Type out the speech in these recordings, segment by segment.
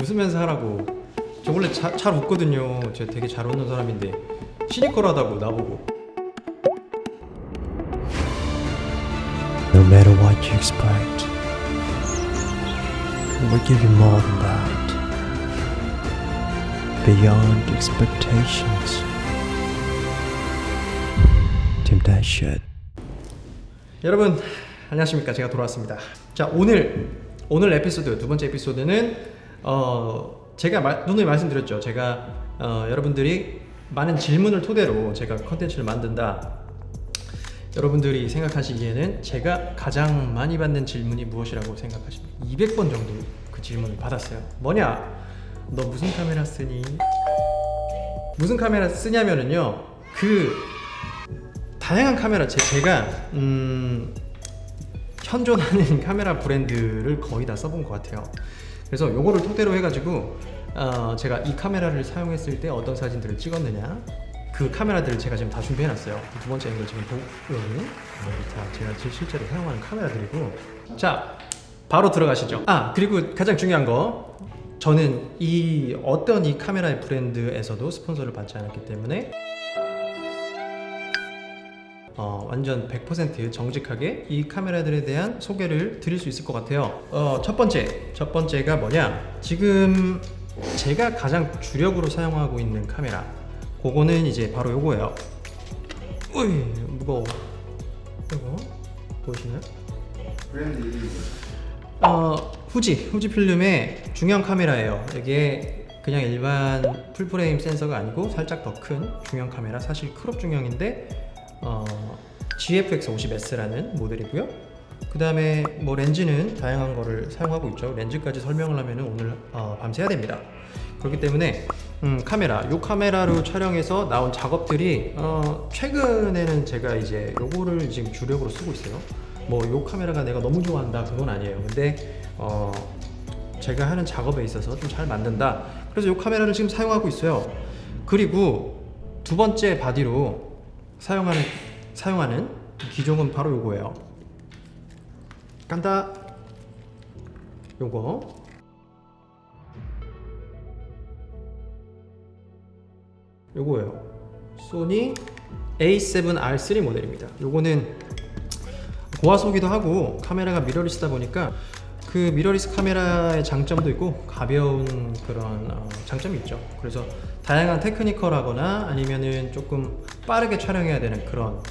웃으면서 하라고. 저 원래 잘 웃거든요. 제가 되게 잘 웃는 사람인데 시니컬하다고 나보고. No matter what you expect, we give you more than that. Beyond expectations. Temptation. 여러분 안녕하십니까. 제가 돌아왔습니다. 자, 오늘 에피소드, 두 번째 에피소드는 제가 오늘 말씀드렸죠. 제가 여러분들이 많은 질문을 토대로 제가 컨텐츠를 만든다. 여러분들이 생각하시기에는 제가 가장 많이 받는 질문이 무엇이라고 생각하십니까? 200번 정도 그 질문을 받았어요. 뭐냐? 너 무슨 카메라 쓰니? 무슨 카메라 쓰냐면은요, 그 다양한 카메라, 제가 현존하는 카메라 브랜드를 거의 다 써본 것 같아요. 그래서 요거를 토대로 해가지고 제가 이 카메라를 사용했을 때 어떤 사진들을 찍었느냐, 그 카메라들을 제가 지금 다 준비해놨어요. 두 번째 앵글 지금 보면은 제가 실제로 사용하는 카메라들이고. 자, 바로 들어가시죠. 그리고 가장 중요한 거, 저는 어떤 이 카메라의 브랜드에서도 스폰서를 받지 않았기 때문에 완전 100% 정직하게 이 카메라들에 대한 소개를 드릴 수 있을 것 같아요. 첫 번째가 뭐냐, 지금 제가 가장 주력으로 사용하고 있는 카메라, 그거는 이제 바로 요거예요. 으이, 무거워. 이거 보이시나요? 브랜드 이름이 후지 필름의 중형 카메라예요. 이게 그냥 일반 풀프레임 센서가 아니고 살짝 더 큰 중형 카메라, 사실 크롭 중형인데 GFX50S라는 모델이고요. 그 다음에 뭐 렌즈는 다양한 거를 사용하고 있죠. 렌즈까지 설명을 하면 오늘 밤새야 됩니다. 그렇기 때문에 요 카메라로 촬영해서 나온 작업들이 최근에는 제가 이제 요거를 지금 주력으로 쓰고 있어요. 뭐 요 카메라가 내가 너무 좋아한다 그건 아니에요. 근데 제가 하는 작업에 있어서 좀 잘 만든다, 그래서 요 카메라를 지금 사용하고 있어요. 그리고 두 번째 바디로 사용하는 기종은 바로 요거예요. 간다. 요거예요. 소니 A7R3 모델입니다. 요거는 고화소기도 하고 카메라가 미러리스다 보니까 그 미러리스 카메라의 장점도 있고 가벼운 그런 장점이 있죠. 그래서 다양한 테크니컬하거나 아니면은 조금 빠르게 촬영해야 되는 그런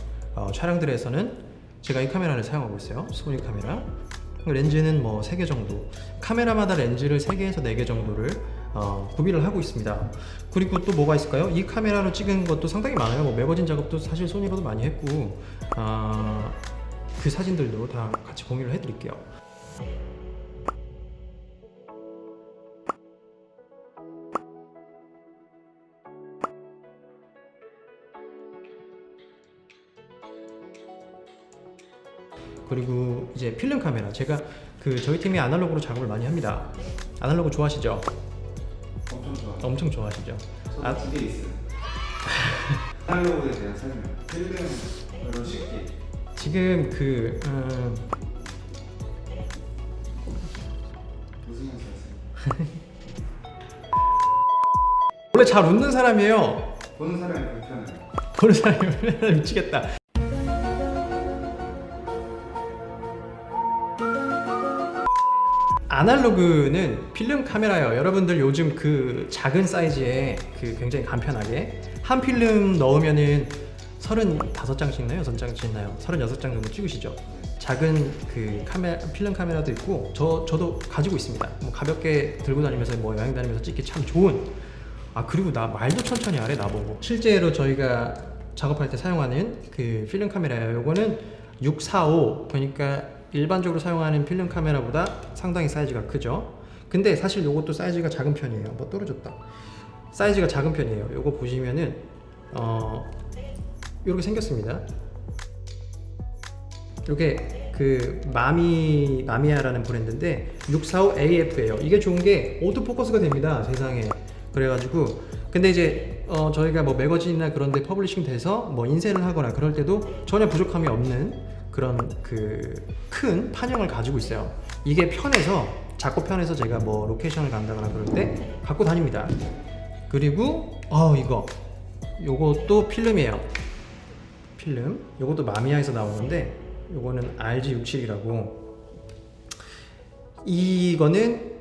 촬영들에서는 제가 이 카메라를 사용하고 있어요. 소니 카메라. 렌즈는 뭐 3개 정도, 카메라마다 렌즈를 3개에서 4개 정도를 구비를 하고 있습니다. 그리고 또 뭐가 있을까요? 이 카메라로 찍은 것도 상당히 많아요. 뭐 매거진 작업도 사실 소니로도 많이 했고, 그 사진들도 다 같이 공유를 해드릴게요. 그리고 이제 필름 카메라, 제가 저희 팀이 아날로그로 작업을 많이 합니다. 아날로그 좋아하시죠? 엄청 좋아. 엄청 좋아하시죠? 저도 2개 있어요. 아날로그에 대한 설명. 필름으로 쉽게. 지금 웃으면서 하세요. 원래 잘 웃는 사람이에요. 보는 사람이 불편해요. 보는 사람이 미치겠다. 아날로그는 필름 카메라예요. 여러분들 요즘 그 작은 사이즈에 굉장히 간편하게 한 필름 넣으면은 35장씩 나요? 6장씩 나요? 36장 정도 찍으시죠? 작은 필름 카메라도 있고, 저도 가지고 있습니다. 뭐 가볍게 들고 다니면서 뭐 여행 다니면서 찍기 참 좋은. 그리고 나 말도 천천히 하래 나보고. 실제로 저희가 작업할 때 사용하는 그 필름 카메라예요. 요거는 645, 그러니까 일반적으로 사용하는 필름 카메라보다 상당히 사이즈가 크죠. 근데 사실 요것도 사이즈가 작은 편이에요. 뭐 떨어졌다. 사이즈가 작은 편이에요. 요거 보시면은 이렇게 생겼습니다. 요게 마미야라는 브랜드인데 645AF예요. 이게 좋은 게 오토포커스가 됩니다, 세상에. 그래가지고 근데 이제 저희가 뭐 매거진이나 그런 데 퍼블리싱 돼서 뭐 인쇄를 하거나 그럴 때도 전혀 부족함이 없는 그런 큰 판형을 가지고 있어요. 이게 편해서 작고 편해서 제가 뭐 로케이션을 간다거나 그럴 때 갖고 다닙니다. 그리고 요것도 필름이에요. 필름. 요것도 마미야에서 나오는데 요거는 RG67이라고. 이거는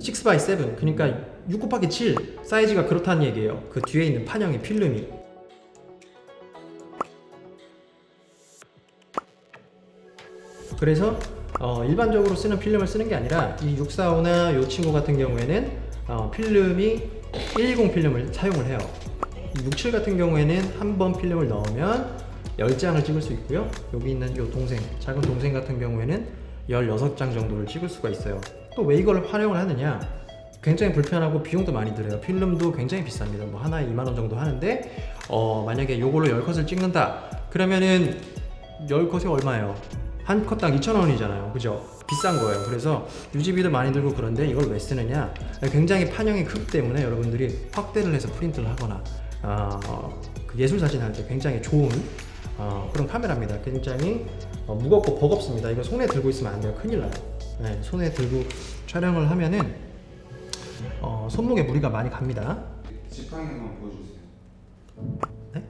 6x7, 그러니까 6 곱하기 7 사이즈가 그렇다는 얘기예요. 그 뒤에 있는 판형의 필름이. 그래서 일반적으로 쓰는 필름을 쓰는 게 아니라 이 645나 이 친구 같은 경우에는 필름이 120 필름을 사용을 해요. 이 67 같은 경우에는 한 번 필름을 넣으면 10장을 찍을 수 있고요. 여기 있는 이 동생, 작은 동생 같은 경우에는 16장 정도를 찍을 수가 있어요. 또 왜 이걸 활용을 하느냐? 굉장히 불편하고 비용도 많이 들어요. 필름도 굉장히 비쌉니다. 뭐 하나에 2만 원 정도 하는데 만약에 요걸로 10컷을 찍는다 그러면은 10컷이 얼마예요? 한 컷당 2,000원이잖아요. 그죠? 비싼 거예요. 그래서 유지비도 많이 들고 그런데 이걸 왜 쓰느냐? 굉장히 판형이 크기 때문에 여러분들이 확대를 해서 프린트를 하거나 그 예술 사진 할 때 굉장히 좋은 그런 카메라입니다. 굉장히 무겁고 버겁습니다. 이거 손에 들고 있으면 안 돼요. 큰일 나요. 네, 손에 들고 촬영을 하면은 손목에 무리가 많이 갑니다. 지팡이 한번 보여주세요. 네?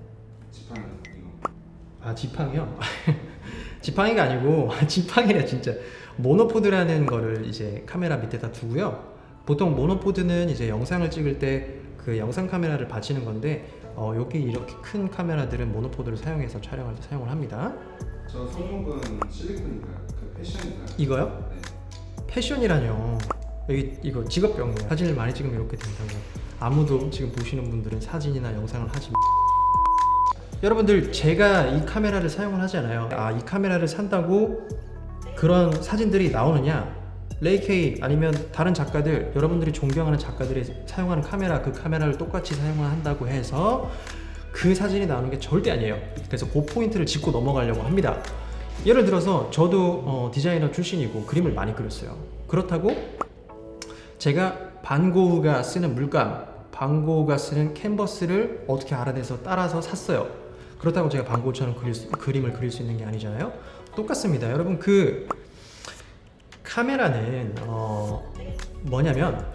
지팡이 이거. 지팡이요? 지팡이가 아니고 지팡이가 진짜 모노포드라는 거를 이제 카메라 밑에다 두고요. 보통 모노포드는 이제 영상을 찍을 때 그 영상 카메라를 받치는 건데 여기 이렇게 큰 카메라들은 모노포드를 사용해서 촬영할 때 사용을 합니다. 저 손목은 실리콘인가요? 그 패션인가요? 이거요? 네. 패션이라뇨. 이거 직업병이에요. 사진을 많이 찍으면 이렇게 된다고. 아무도 지금 보시는 분들은 사진이나 영상을 하지 여러분들, 제가 이 카메라를 사용을 하잖아요. 이 카메라를 산다고 그런 사진들이 나오느냐? 레이케이 아니면 다른 작가들, 여러분들이 존경하는 작가들이 사용하는 카메라, 그 카메라를 똑같이 사용을 한다고 해서 그 사진이 나오는 게 절대 아니에요. 그래서 그 포인트를 짚고 넘어가려고 합니다. 예를 들어서 저도 디자이너 출신이고 그림을 많이 그렸어요. 그렇다고 제가 반 고흐가 쓰는 물감, 반 고흐가 쓰는 캔버스를 어떻게 알아내서 따라서 샀어요. 그렇다고 제가 반 고흐처럼 그림을 그릴 수 있는 게 아니잖아요. 똑같습니다. 여러분, 그 카메라는 뭐냐면,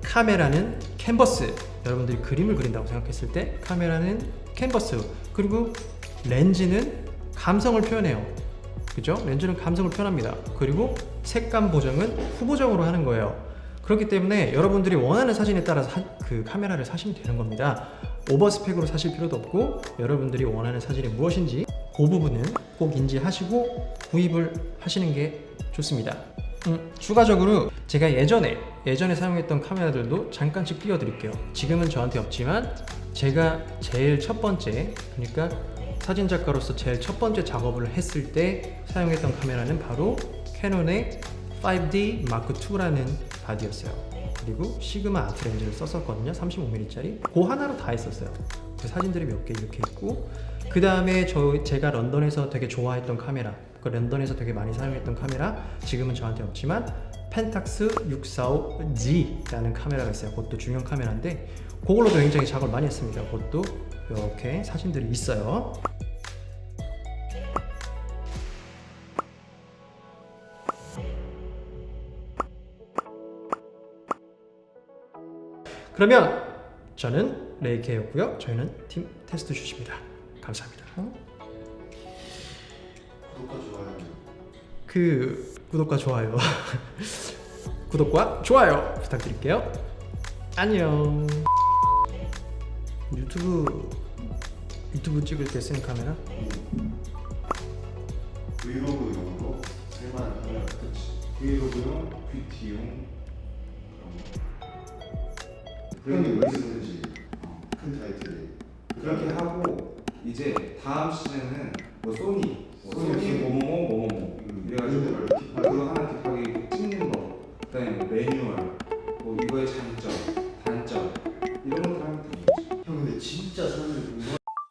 카메라는 캔버스, 여러분들이 그림을 그린다고 생각했을 때 카메라는 캔버스, 그리고 렌즈는 감성을 표현해요. 그죠? 렌즈는 감성을 표현합니다. 그리고 색감 보정은 후보정으로 하는 거예요. 그렇기 때문에 여러분들이 원하는 사진에 따라서 그 카메라를 사시면 되는 겁니다. 오버스펙으로 사실 필요도 없고, 여러분들이 원하는 사진이 무엇인지 그 부분은 꼭 인지하시고 구입을 하시는 게 좋습니다. 추가적으로 제가 예전에 사용했던 카메라들도 잠깐씩 띄워드릴게요. 지금은 저한테 없지만 제가 제일 첫 번째, 그러니까 사진작가로서 제일 첫 번째 작업을 했을 때 사용했던 카메라는 바로 캐논의 5D Mark II라는 바디였어요. 그리고 시그마 아트 렌즈를 썼었거든요. 35mm짜리. 그 하나로 다 했었어요. 그 사진들이 몇 개 이렇게 있고, 그 다음에 제가 런던에서 되게 좋아했던 카메라, 그 런던에서 되게 많이 사용했던 카메라, 지금은 저한테 없지만 펜탁스 645G라는 카메라가 있어요. 그것도 중형 카메라인데 그걸로도 굉장히 작업을 많이 했습니다. 그것도 이렇게 사진들이 있어요. 그러면 저는 레이케였고요. 저희는 팀 테스트 슛입니다. 감사합니다. 구독과 좋아요. 구독과 좋아요 구독과 좋아요 부탁드릴게요. 안녕. 유튜브 찍을 때 쓰는 카메라? 브이로그 용으로 쓸만한 카메라. 그렇지. 브이로그용, 뷰티용 그런 거. 형이 왜 쓰는지 큰 타이틀 그렇게 하고, 이제 다음 시즌은 뭐 소니 555